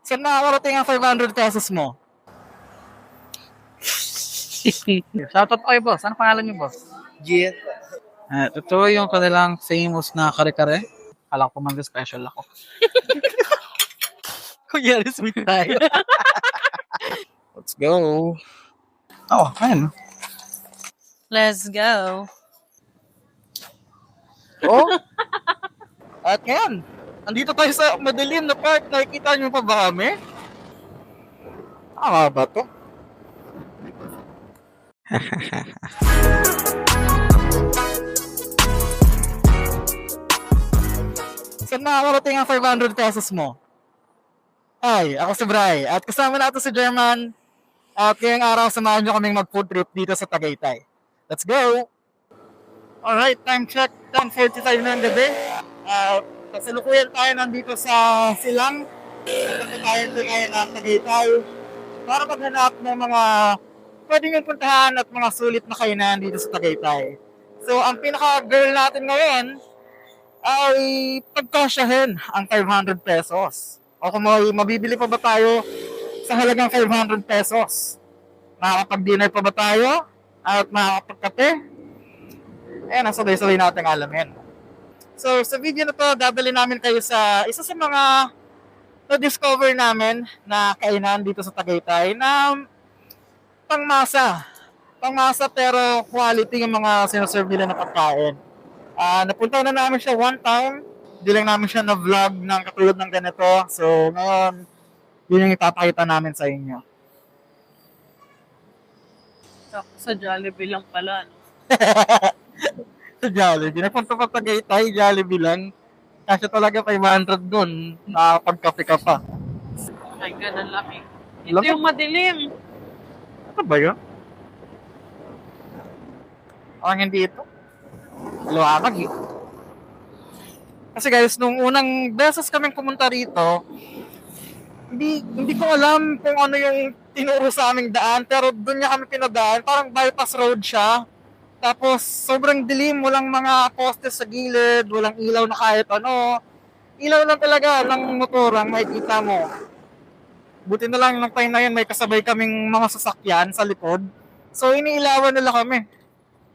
Saan nakakarating ang 500 pesos mo? Shoutout kayo, boss. Ano pangalan niyo, boss? Gian. Totoo yung kanilang famous na kare-kare. Kala ko mag-special ako. Kunyari, sweet tayo. Let's go. Oh, ayun. Let's go. Oh. At ngayon, andito tayo sa madilim na park. Nakikita niyo pa ba kami? Ba to? Saan nakakarating ang 500 pesos mo? Hi, ako si Bray. At kasama natin si German. At ngayong araw, samahan niyo kaming mag-food trip dito sa Tagaytay. Let's go! Alright, time check. 10:45 na ang gabi. Kasalukuyan tayo nandito sa Silang. Tayo ng Tagaytay. Para maghanap ng mga pwedeng yung puntahan at mga sulit na kainan dito sa Tagaytay. So, ang pinaka-girl natin ngayon ay pagkasyahin ang 500 pesos. O kung mabibili pa ba tayo sa halagang 500 pesos? Makakapag-dinner pa ba tayo? At makakapagkape? Nasabay-sabay natin alamin. So, sa video na to, dadali namin kayo sa isa sa mga na-discover namin na kainan dito sa Tagaytay na pangmasa. Pangmasa pero quality yung mga sinaserve nila na pagkain. Napunta na namin siya one time. Hindi lang namin siya na-vlog ng katulad ng ganito. So, ngayon, yun yung ipapakita namin sa inyo. Sa Jollibee lang pala. No? Sa Jollibee. Napunta pa Tagaytay, Jollibee lang. Kasi talaga 500 dun. Nakapagkape ka pa. Ay, ganun laki. Ito Lamig. yung madilim. Ano ba yun? Ang hindi ito. Luwakag eh. Kasi guys, nung unang beses kaming pumunta rito, hindi ko alam kung ano yung tinuro sa aming daan, pero doon niya kami pinadaan, parang bypass road siya. Tapos sobrang dilim, walang mga poste sa gilid, walang ilaw na kahit ano. Ilaw lang talaga ng motor ang makikita mo. Buti na lang ng time na yun, may kasabay kaming mga sasakyan sa likod. So iniilawan nila kami.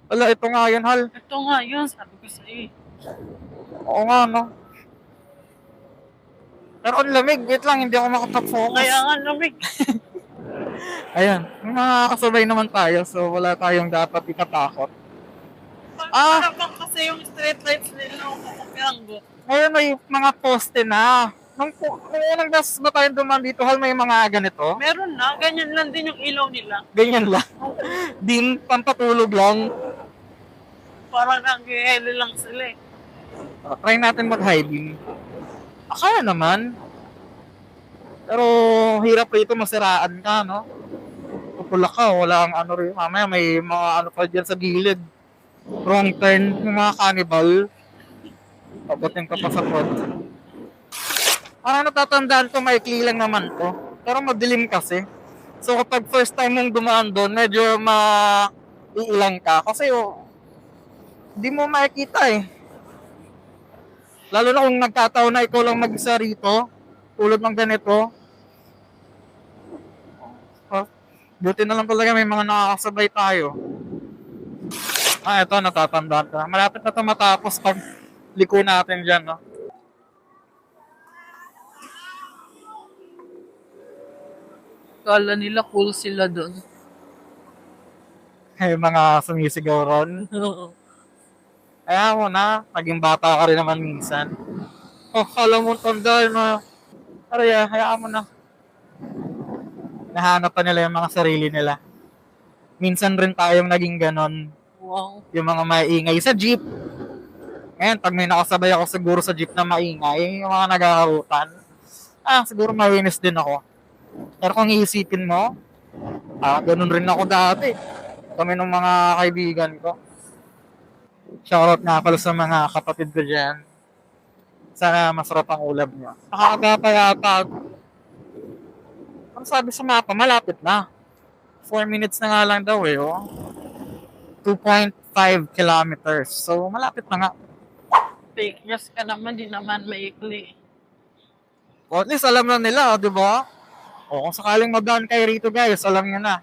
Wala, ito nga yun, Hal. Ito nga yun, sabi ko sa'yo. Oo nga, no? Pero ang lamig, wait lang, hindi ako makapag-focus. Kaya nga lamig. Ayan, may mga kasabay naman tayo, so wala tayong dapat ikatakot. Parang bang kasi yung street lights nila kapapiranggo. Ngayon may mga poste na. Nung unang beses ba tayo dumaan dito, Hal, may mga ganito? Meron na, ganyan lang din yung ilaw nila. Ganyan lang. Din, pampatulog lang. Parang nangyayeli lang sila eh. Try natin mag-hiding. Kaya naman. Pero hirap rito, masiraan ka, no? Pupula ka, wala ang ano rin. Mamaya may mga ano pa dyan sa gilid. Wrong turn, yung mga cannibal. Pabutin ka pa sa pod. Parang natatandaan ko, maikli lang naman to. Pero madilim kasi. So kapag first time mong dumaan doon, medyo maiilang ka. Kasi hindi mo makikita eh. Lalo na kung nagkataon na ikaw lang mag-isa rito, tulad ng ganito. Buti na lang talaga may mga nakakasabay tayo. Ito, natatandaan ka. Malapit na ito matapos pag liko natin dyan, no? Kala nila cool sila doon. May mga sumisigaw ron. Kaya mo na, naging bata ka rin naman minsan. Kala mo tanda yun na. Araya, hayaan mo na. Nahanap pa nila yung mga sarili nila. Minsan rin tayong naging ganon. Wow. Yung mga maingay sa jeep. Ngayon, pag may nakasabay ako siguro sa jeep na maingay, yung mga nagkakarutan, siguro mawinis din ako. Pero kung iisipin mo, ganun rin ako dati. Kami ng mga kaibigan ko. Shoutout nga pala sa mga kapatid ko dyan. Sana masarap ang ulam niyo. Nakakapayapa. Ang sabi sa mapa, malapit na. 4 minutes na nga lang daw eh. 2.5 kilometers. So, malapit na nga. Fake news ka naman, di naman maikli. O at least alam na nila, di ba? O kung sakaling mag-daan kayo rito guys, alam nyo na.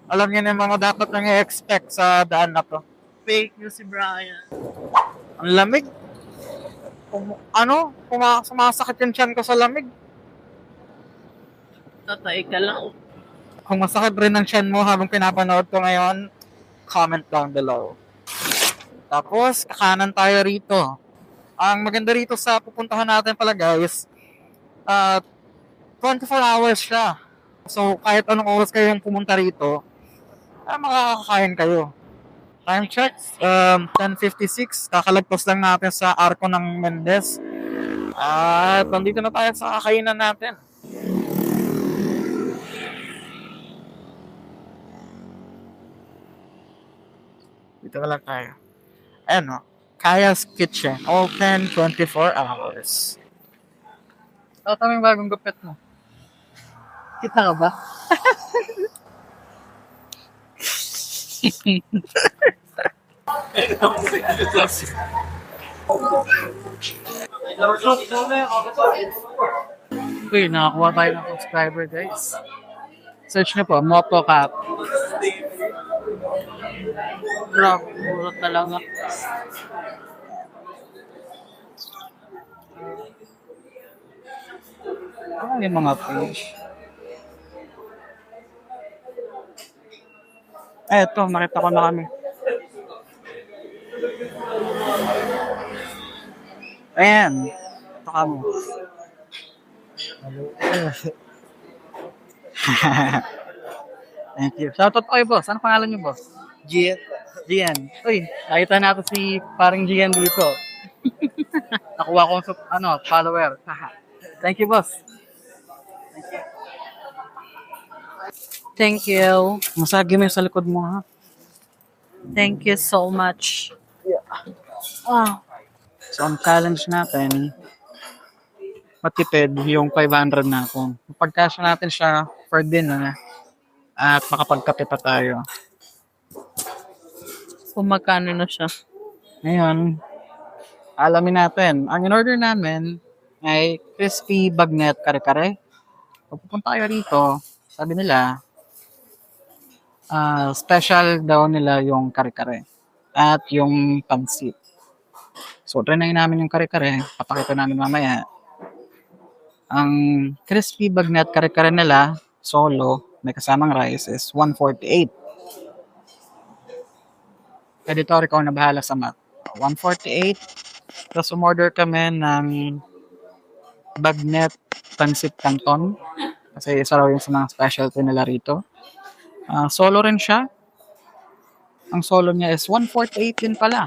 Alam nyo na yung mga dapat nang i-expect sa daan na to. Fake news si Brian. Ang lamig. Sumasakit yung tiyan ko sa lamig. Tatay ka lang. Kung masakit rin ang tiyan mo habang pinapanood ko ngayon, comment down below. Tapos, kakanan tayo rito. Ang maganda rito sa pupuntahan natin pala guys, 24 hours siya. So, kahit anong oras kayo yung pumunta rito, makakakain kayo. Time check, 10:56. Kakalagpas lang natin sa Arco ng Mendez. At nandito na tayo sa kakainan natin. Dito na lang tayo. Ayan o. Kaya's Kitchen. Open 24 hours. Tama yung bagong gupit mo. Kita ka ba? Uy, nakakuha tayo ng subscriber guys. Search nyo po, Motocap. Grabe, puro talaga. Ano yung mga page? Eto, nakita ko na kami. Ayan. Ito kami. Thank you. Shoutout kayo, boss. Ano pangalan niyo, boss? Gian. Gian. Uy, nakita natin si paring Gian dito. Nakuha ko sa, follower. Thank you, boss. Thank you. Masagi mo yung sa likod mo, ha? Thank you so much. Wow. So, ang challenge natin, matipid yung 500 natin. Pagkasya natin siya for dinner at makapagkape pa tayo. Kung magkano na siya. Ngayon, alamin natin. Ang in-order namin ay crispy bagnet kare-kare. Pag pupunta tayo rito, sabi nila, special daw nila yung kare-kare at yung pansit. So, trynayin namin yung kare-kare. Papakita namin mamaya. Ang crispy bagnet kare-kare nila, solo, may kasamang rice, is 148. Editor, ikaw na bahala sa math. 148. Tapos umorder kami ng bagnet pansit canton. Kasi isa raw yung sa mga specialty nila rito. Solo rin siya. Ang solo niya is 148 din pala.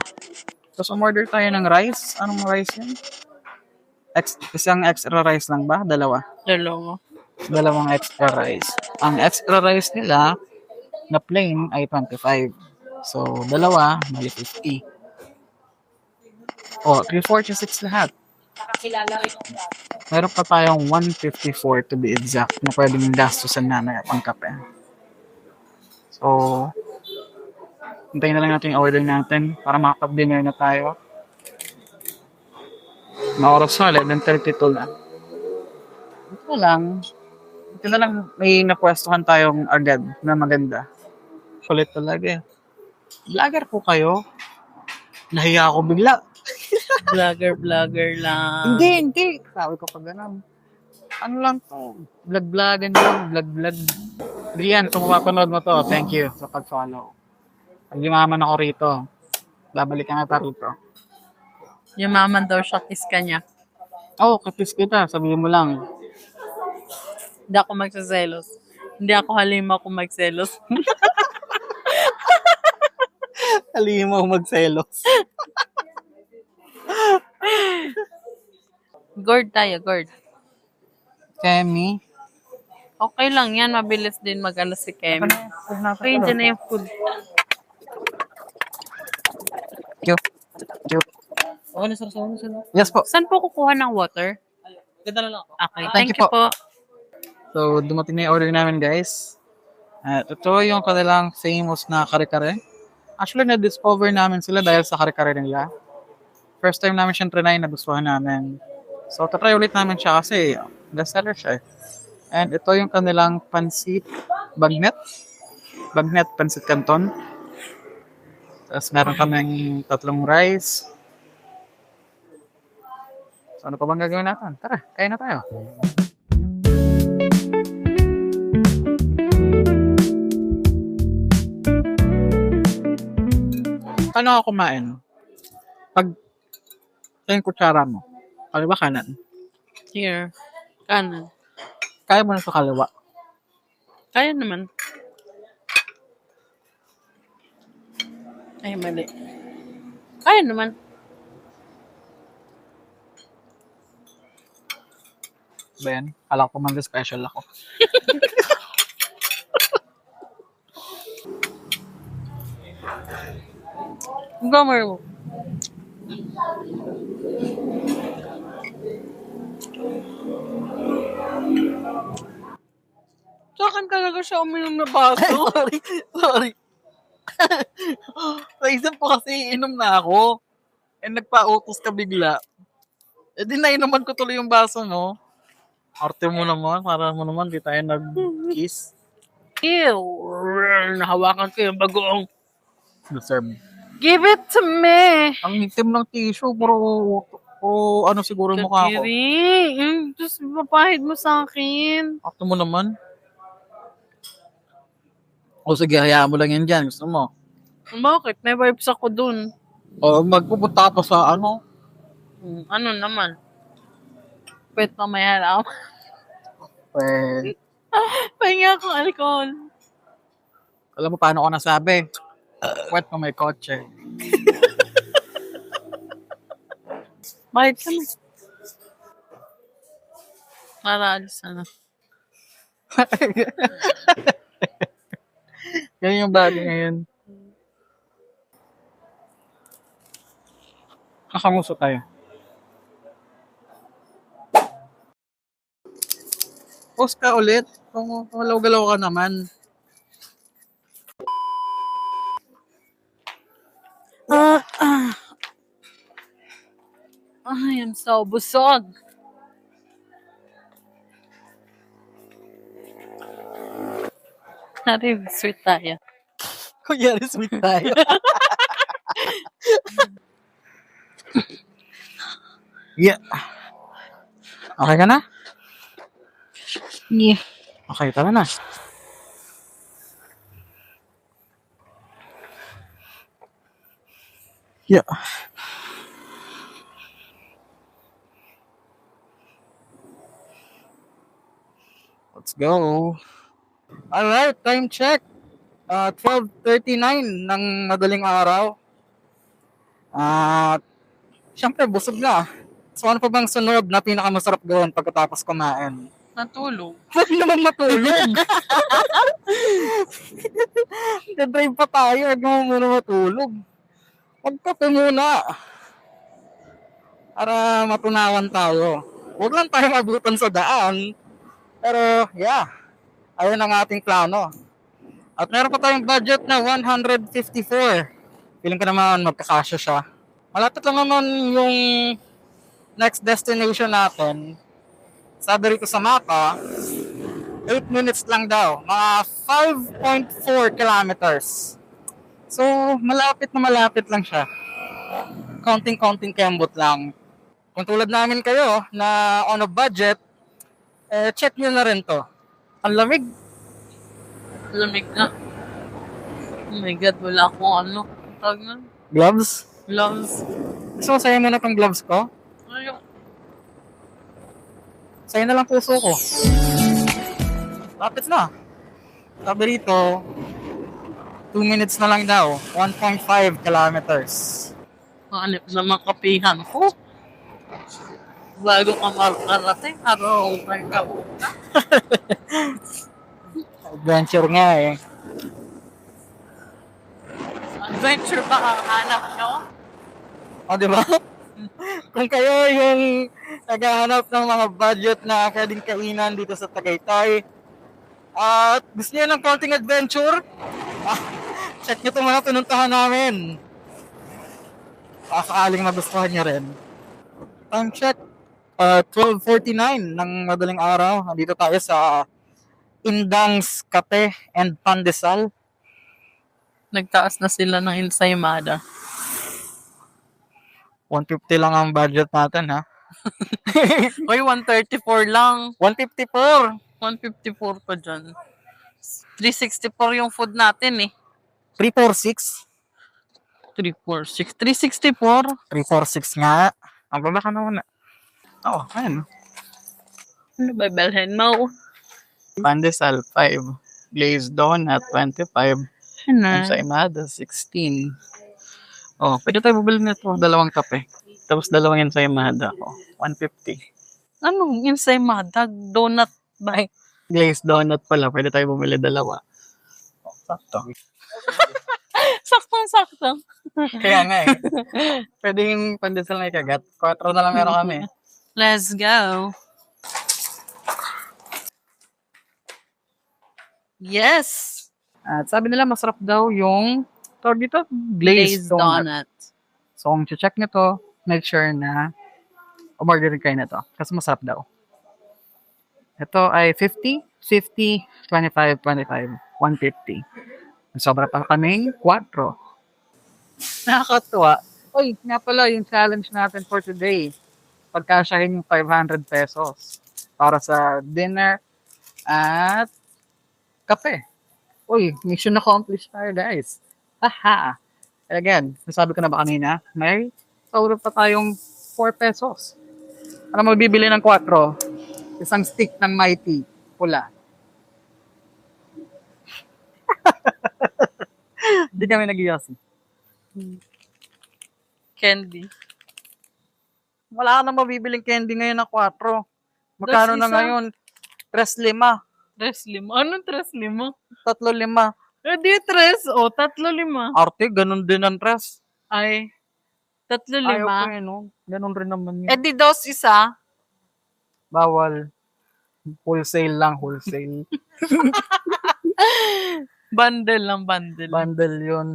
Tapos umorder tayo ng rice. Anong rice yun? Isang extra rice lang ba? Dalawa? Dalawang extra rice. Ang extra rice nila na plain ay 25. So, dalawa, may 50. O, 346 lahat. Meron pa tayong 154 to be exact na pwedeng gastusan namin pang kape. So, hintayin na lang natin yung order natin para makapag-dinner na tayo. Na oras na, 11:32 na. Ito na lang may napwestuhan tayong agad na maganda. Kulit talaga eh. Vlogger po kayo? Nahiya ako bigla. Vlogger lang. Hindi. Sabi ko pa ganun. Ano lang to? Vlog-vlogan lang. Vlog-vlog. Rian, kung mapapanood mo to, thank you sa pag-follow. Pag yumaman ako rito, babalikan kita rito. Yumaman daw siya, kiss ka niya. Kapis kita. Sabihin mo lang. Hindi ako magsaselos. Hindi ako halima kung magselos. Halimaw magselos. Gourd tayo, gourd. Kemi. Okay lang yan, mabilis din mag-alas si Kemi. Okay, dyan na yung food. Yes po. Saan po kukuha ng water? Ganda na lang ako. Okay, Thank thank you you po. So, dumating na yung order namin, guys. At ito yung kanilang famous na kare-kare. Actually, na-discover namin sila dahil sa kare-kare nila. First time namin siyang trinay, nagustuhan namin. So, tatry ulit namin siya kasi Bestseller siya eh. And ito yung kanilang pansit bagnet. Bagnet pansit canton. Tapos meron kaming 3 rice. So ano pa bang gagawin natin? Tara, kain na tayo. Paano ako kumain? Pag yung kutsara mo, kaliwa kanan. Here. Kanan. Kaya mo na sa kaliwa. Kaya naman. Ay, mali. Kaya naman. Ben, alam ko man special ako. Gomer mo. Sa akin talaga siya uminom na baso. Sorry. Naisip ko kasi inom na ako. And nagpa-utos ka bigla. Eh di nainuman ko tuloy yung baso, no? Arte mo naman, para mo naman, di tayo nag-kiss. Ew. Nahawakan ko yung bagoong. Deserve. Give it to me. Ang itim ng tissue, puro ano siguro yung mukha ko. Kadiri. Just papahid mo sa akin. Arte mo naman. O sige, hayaan mo lang yan dyan. Gusto mo? Bakit? May vibes ako dun. O magpupunta pa sa ano? Ano naman? Pwede pa may harap. Eh, Pahinga akong alcohol. alam mo paano ko nasabi? Wet pa may kotse. Bakit ka na? Para alis na. Yan yung bagay ngayon. Kakanguso tayo. Post ka ulit. Kung galaw-galaw ka naman. I am so busog. Hari, sweet tayo. Kunyari sweet tayo. Yeah. Okay ka na? Yeah. Okay, tara na. Yeah. Let's go. Alright, time check. 12:39 ng madaling araw. At syempre busog na. So ano pa bang sunod na pinakamasarap gawin pagkatapos kumain? Natulog. Huwag naman matulog. Nag-drive pa tayo, huwag naman muna matulog. Magkape muna. Para matunawan tayo. Huwag lang tayo mabutan sa daan. Pero yeah, ayun ang ating plano. At meron pa tayong budget na 154. Feeling ko naman magkakasya siya. Malapit lang naman yung next destination natin. Sabi rito sa mapa, 8 minutes lang daw. Mga 5.4 kilometers. So, malapit na malapit lang siya. Counting kembot lang. Kung tulad namin kayo na on a budget, check nyo na rin to. Ang lamig. Lamig na. Oh my God, wala akong ano. Tawag na. Gloves? Gloves. Gusto mo sa'yo muna tong gloves ko? Ayok. Sa'yo na lang puso ko. Lapit na. Sabi rito, 2 minutes na lang daw. 1.5 kilometers. Hanip naman kapihan ko. Bago ka makarating, araw ka. Adventure nga eh. Adventure ba ang hanap nyo? O, di ba? Kung kayo yung naghahanap ng mga budget na pwedeng kainan dito sa Tagaytay, at gusto niyo ng konting adventure, check nyo itong mga pinuntahan namin. Sakaling magustuhan nyo rin. Time check, 12:49 ng madaling araw. Nandito tayo sa Indang's Cafe and Pandesal. Nagtaas na sila ng ensaymada. 150 lang ang budget natin, ha? Uy, 134 lang. 154! 154 pa dyan. 364 yung food natin eh. 346? 346. 364? 346 nga. Ang baba ka na muna. Oo, ayun. Ano ba belhen mo? Pandesal 5. Glazed donut 25. Ano? Ensaymada 16. Oh, pwede tayo bumili nito. Dalawang kape. Tapos dalawang ensaymada. Oh, 150. Anong ensaymada? Donut ba? Glazed donut pala. Pwede tayo bumili dalawa. Oh, sakto. Saktong-sakto. Kaya nga eh. Pwede yung pandesal na ikagat. 4 na lang meron kami. Let's go. Yes! At sabi nila masarap daw yung tawag dito, glazed Glazed donut. donut. So kung check nyo to, make sure na umorder kayo na to. Kasi masarap daw. Ito ay 50, 50, 25, 25, 150. Sobra pa kaming 4. Nakakatuwa. Uy, nga pala yung challenge natin for today. Pagkasyahin yung 500 pesos para sa dinner at kape. Uy, mission accomplished tayo, guys. Haha. Again, nasabi ko na ba kanina, may sobra pa tayong 4 pesos. Ano mabibili ng 4? Isang stick ng Mighty, pula. Hindi kami nag-iyasin. Candy. Wala ka na mabibiling candy ngayon na 4. Magkano Das na isa. ngayon? 3.5. 3-5. Anong 3-5? 3.5. Eh di 3. O, 3-5. Arte, ganun din ang 3. Ay, Ayaw ko 3-5. no? Ganun rin naman yun. Eh di 2 isa. Bawal. Wholesale lang, wholesale. Bundle lang, bundle. Bundle yun.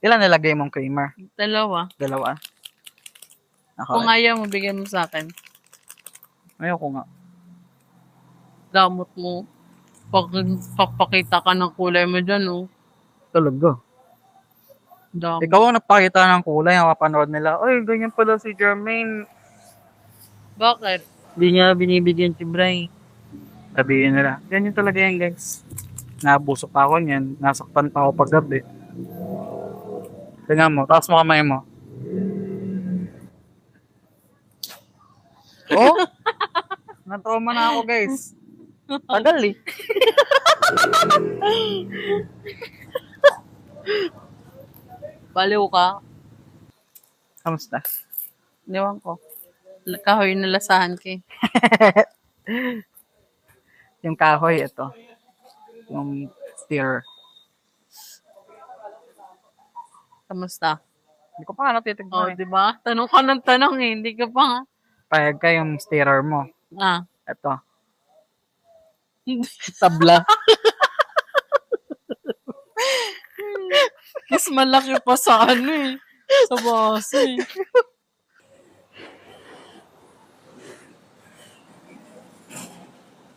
Ilan nilagay mong creamer? 2. 2. Ako, Kung ayaw mo, bigyan mo sa akin. ayoko nga. Damot mo. Papakita ka ng kulay mo dyan, oh. Talaga. Damot. Ikaw ang nagpakita ng kulay, ang kapanood nila. Ay, ganyan pala si Jermaine. Bakit? Hindi niya binibigyan si Bray. Sabihin nila. Ganyan talaga yan, guys. Nabuso pa ako niyan. Nasaktan pa ako paggabi. Tingnan mo, taas mo kamay mo. Oh? Natrauma na ako, guys. Tagal eh. Baliw ka. Kamusta? Ewan ko. Kahoy na lasahan ka eh. Yung kahoy, ito. Yung steer. Kamusta? Hindi ko pa nga natitignan Oh, eh. di ba? Tanong ka ng tanong eh. Hindi ka pa nga. Payag ka yung steerer mo. Ah. Ito. Tabla. Mas malaki pa sa ano eh. Sa baso eh.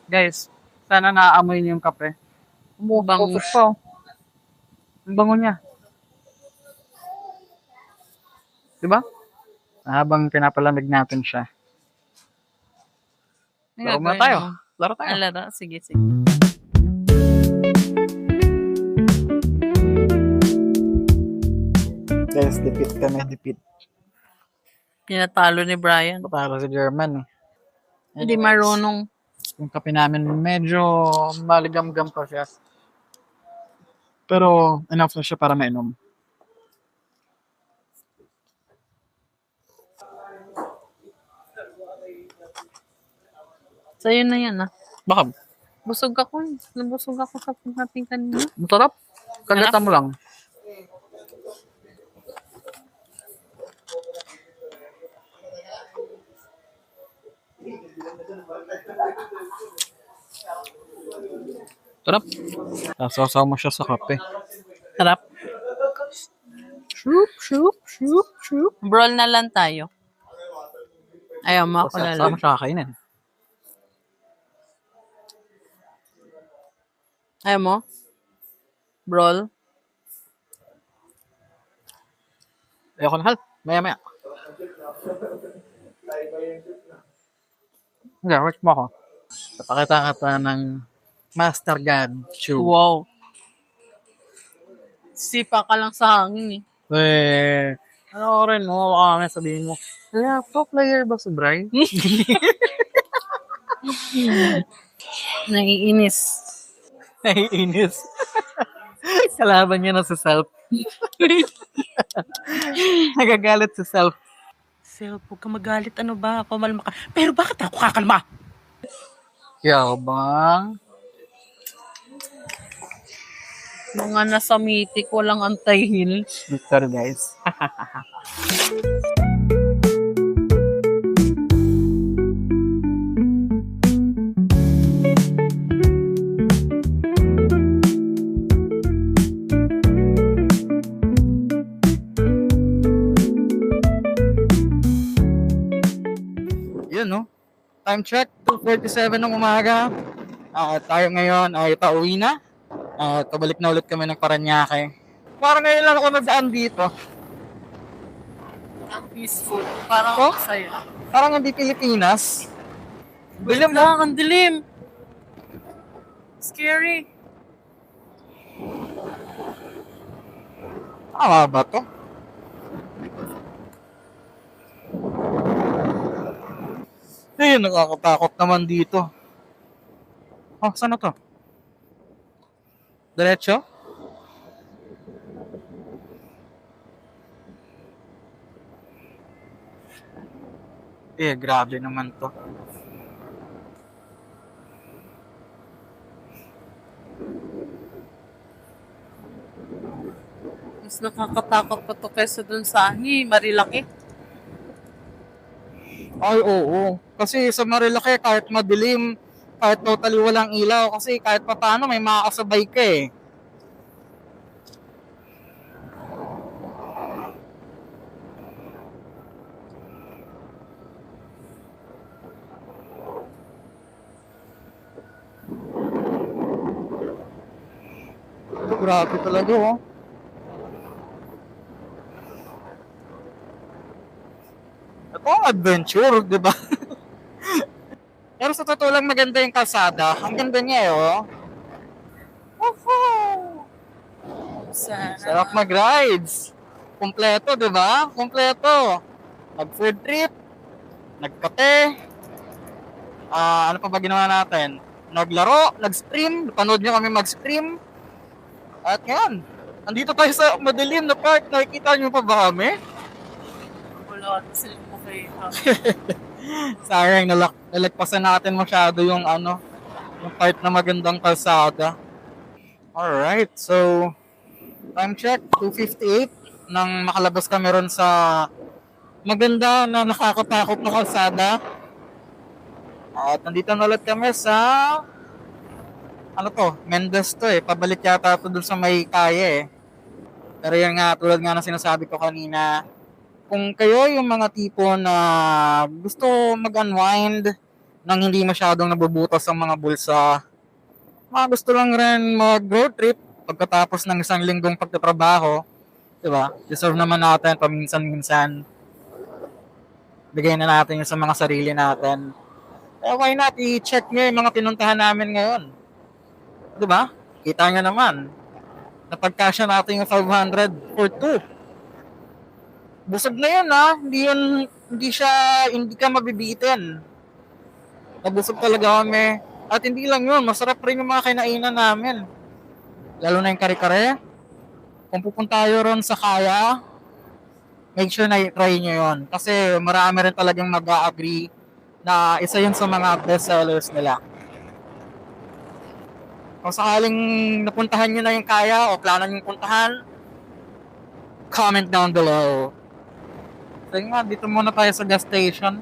Guys, sana naaamoy niyo yung kape. Bangus. Focus pa. Oh. Ang bango niya. Diba? Habang pinapalamig natin siya. Laro muna tayo. Laro tayo. Alala, sige, sige. Guys, dipit kami, dipit. Pinatalo ni Brian. Para si German. Eh. Hindi marunong. Yung kape namin medyo maligam-gam pa siya. Pero enough na siya para mainom. Sa'yo na yan ah. Baka, Busog ako eh. Nabusog ako sa paghating kanina. masarap. Kagatan mo lang. Sarap. Sasaw mo siya sa kape. Sarap. Shoop, shoop, shoop, shoop. Brawl na lang tayo. Ayaw mo ako Saan lalo. mo siya kakainin? Ayaw mo? Brawl? Ayoko na, Hal. Maya-maya. Hindi, wait mo ako. Papakita ka ng Master God shoe. Wow. Sipa ka lang sa hangin eh. Ano ko rin mo, baka may sabihin mo. Kaya, pro player ba si Brian? Naiinis. Naiinis. Kalaban niya na si Self. Nagagalit si Self. Self, huwag ka magalit. Ano ba? Pamalma ka. Pero bakit ako kakalma? Yabang. Mga nasa mythic, walang anti-heal. Victor, guys. Yun, no? Time check, 2:47 ng umaga. Tayo ngayon ay pauwi na. Pabalik na ulit kami ng Paranaque. Parang ngayon lang ako nagdaan dito. Ang peaceful. Parang Oh? masaya. Parang hindi Pilipinas. Dilim lang, ang dilim. Scary. Tama ba to? Ayun, nakakatakot naman dito. Oh, saan na to? Diretso? Grabe naman to. Mas nakakatakot pa to kaysa dun sa Marilaki. Ay, oo. Kasi sa Marilaki, kahit madilim, kahit totally walang ilaw, kasi kahit pa paano may makakasabay ka eh. Ito, grabe talaga, oh. Ito ang adventure, di ba? Pero sa totoo lang maganda yung kalsada. Ang ganda niya, oh. Woohoo! Sarap mag-rides. Kompleto, di ba? Kompleto. Nag-food trip, nagkape, ano pa ba ginawa natin? Naglaro, nag-stream, panood nyo kami mag-stream. At yan, nandito tayo sa madilim na park. Nakikita nyo pa ba kami? Wala ka sila mo kay Sayang, nalagpasan natin masyado yung yung part na magandang kalsada. Alright, so time check, 2:58 nang makalabas kami ron sa maganda na nakakatakot na kalsada. At nandito na ulit kami sa Mendez to eh. Pabalik yata to dun sa may kaya eh. Pero yan nga, tulad nga ng sinasabi ko kanina, kung kayo yung mga tipo na gusto mag-unwind nang hindi masyadong nabubutas ang mga bulsa, mga gusto lang rin mag-road trip pagkatapos ng isang linggong pagtatrabaho, diba? Deserve naman natin paminsan-minsan. Bigay na natin yung sa mga sarili natin. Why not i-check nyo yung mga pinuntahan namin ngayon? Diba? Kita nyo naman. Napagkasya natin yung 500 for 2. Busog na yun ha. Hindi ka mabibitin. Nabusog talaga kami. At hindi lang yun, masarap rin yung mga kinainan namin. Lalo na yung kare-kare. Kung pupunta tayo ron sa kaya, make sure na i-try nyo yun. Kasi marami rin talagang mag-a-agree na isa yun sa mga best sellers nila. Kung sakaling napuntahan nyo na yung kaya o plano nyo puntahan, comment down below. So nga, dito muna tayo sa gas station.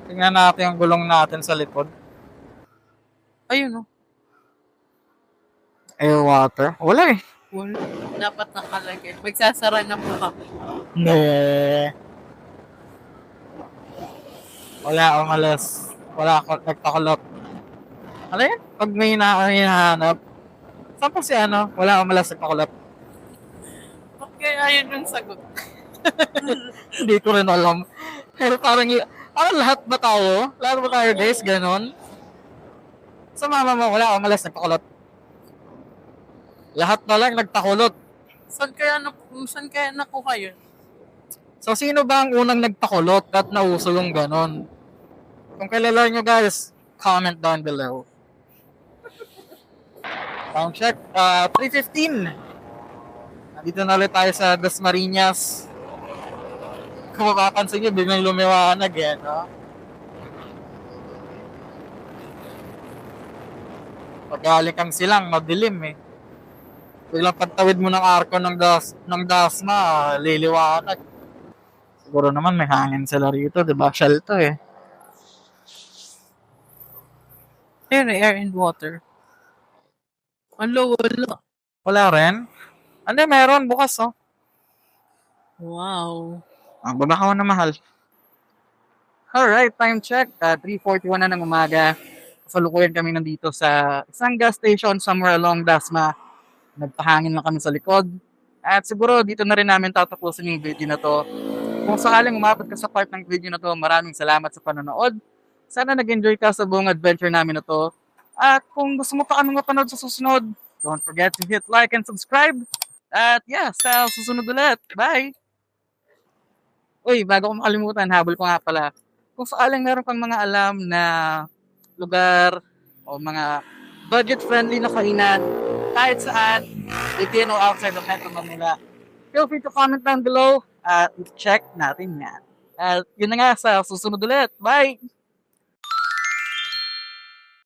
Tingnan natin yung gulong natin sa likod. Ayun oh. Air water. Wala eh. Wala. Dapat nakalagay. Magsasara na po kami. Nee. Wala akong alas. Wala akong nagpakulot. Ano yan? Pag may hinahanap. Saan po si ano? Wala akong malas nagpakulot. Ba't kaya yun yung sagot? Hindi ko rin alam. Pero parang, lahat ba tayo? Lahat ba tayo guys? Ganon. Sa mama mo, wala akong malas nagpakulot. Lahat na lang nagpakulot. Saan kaya nakuha yun? So, sino ba ang unang nagpakulot at nauso yung ganon? Kung kilala nyo guys, comment down below. Sound check, 3:15. Nandito na ulit tayo sa Dasmariñas. Kung mapapansin nyo, biglang lumiwanag eh, no? Pag galing kang silang, madilim eh. Biglang pagtawid mo ng arko ng Dasma, liliwanag. Siguro naman may hangin sila rito, di ba? Shell to eh. Air and water. Wala. Wala rin? Ano meron? Bukas oh. Wow. Ang babakaw na mahal. Alright, time check. 3:41 na ng umaga. Kasalukuyan kami nandito sa isang gas station somewhere along Dasma. Nagpahangin lang kami sa likod. At siguro dito na rin namin tatapusin yung video na to. Kung sakaling umabot ka sa part ng video na to, maraming salamat sa panonood. Sana nag-enjoy ka sa buong adventure namin na to. At kung gusto mo pa kaming mapanood sa susunod, don't forget to hit like and subscribe. At yeah, sa susunod ulit. Bye! Uy, bago ko makalimutan, habol ko nga pala. Kung sakaling meron kang mga alam na lugar o mga budget-friendly na kainan, kahit saan, within or outside of Metro Manila, feel free to comment down below at check natin yan. At yun na nga, sa susunod ulit. Bye!